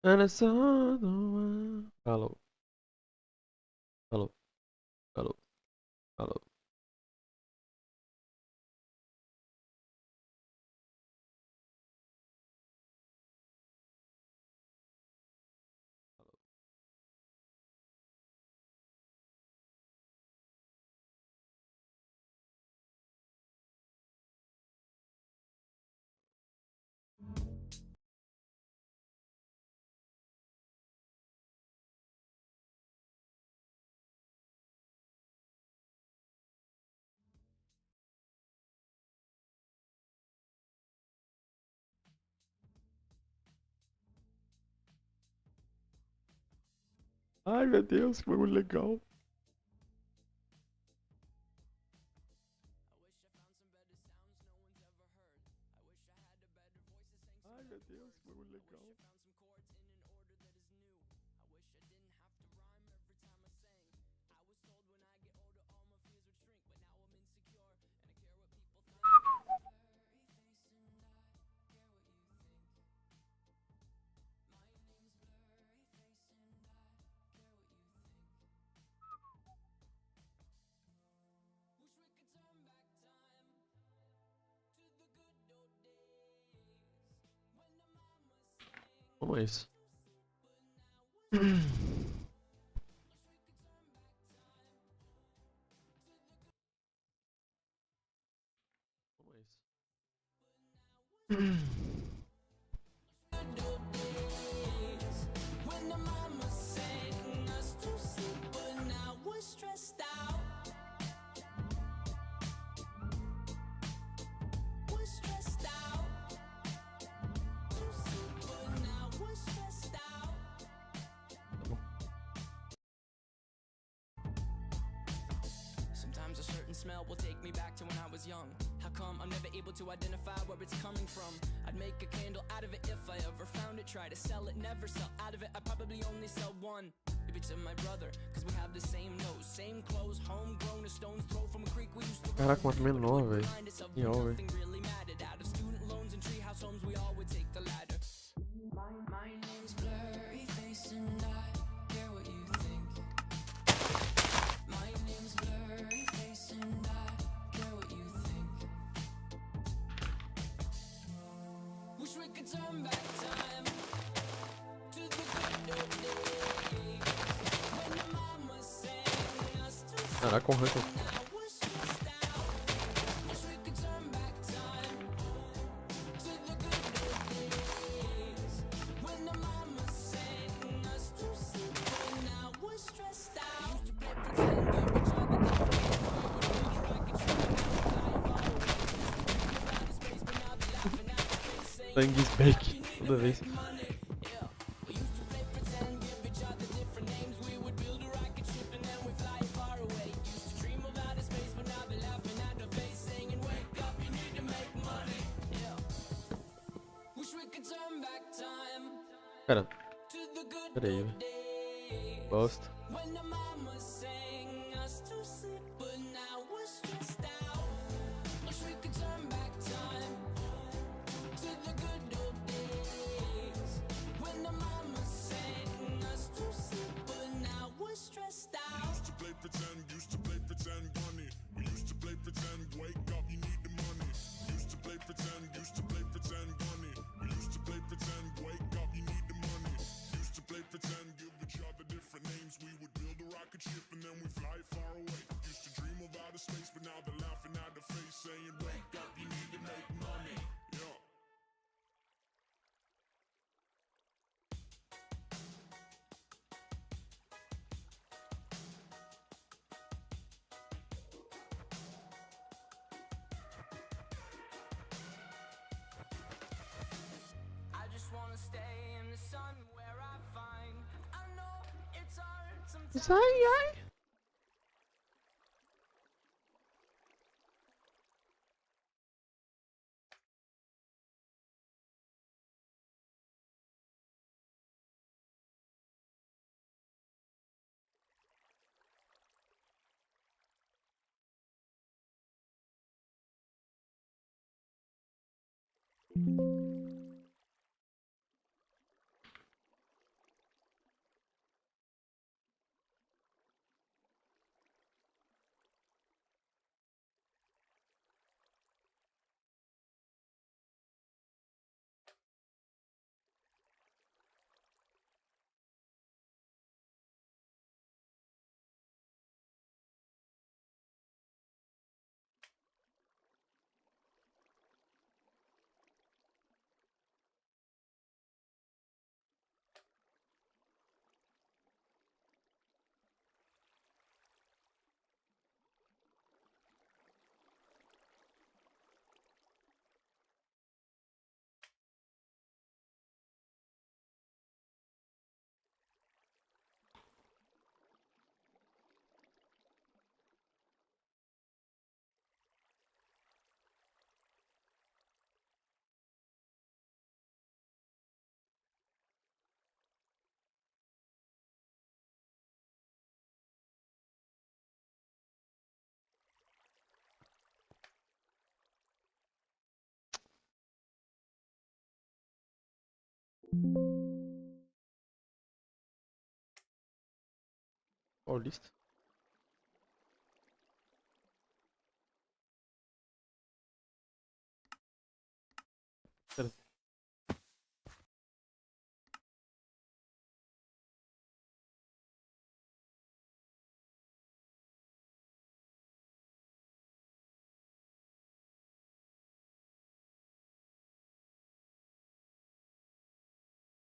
And I saw the one. Hello, hello, hello, hello. Ai meu Deus, que bagulho legal. Ai meu Deus, que bagulho legal. Como é isso? Como é isso? Tá bom. Sometimes a certain smell will take me back to when I was young. How come I'm never able to identify where it's coming from? I'd make a candle out of it if I ever found it. Try to sell it, never sell out of it. I probably only sell one. Maybe to my brother, cause we have the same nose, same clothes, homegrown, a stone's throw from a creek we used to Caraca, mas menor, velho. remind us of Que when velho. nothing really mattered. Out of student loans and treehouse homes, we all would take the ladder. My name's Blurry Face and I care what you think. My name's Blurry Face and I care what you think. Wish we could turn back time to the good old days when the mama sang us to sleep Caraca, um ranking. and I was stressed out. Wish we could turn back time to the good old days when the mama sang us to sleep and I was stressed out. Used to play pretend, give each other different names. We would build a rocket ship and then we'd fly far away. Used to dream about the space, but now they're laughing at the face, saying, Sangue "Wake up, Bake. you need to Toda vez. make money." Yeah. We used to play pretend, give each other different names. We would build a rocket ship and then we'd fly far away. Used to dream of outer space, but now they're laughing at the face, saying, "Wake up, you need to make money." Yeah. Wish we could turn back time Cara, to the good pera aí, old velho. days Bosta. when the mama sang us to sleep, but now we're stressed out. Wish we could turn back time to the good old days when the mama sang us to sleep, but now we're stressed out. Used to play pretend, bunny. We used to play pretend, wake up, you need the money. Used to play pretend, bunny. We used to play pretend, wake up, you need the money. Used to play pretend, give each other different names. We would build a rocket ship and then we fly far away. Used to dream of outer space, but now they're laughing at the face, saying, wake up, you need to make money. Yeah. I just wanna stay in the sun where I find. I know it's hard sometimes. Ai, ai. Or list.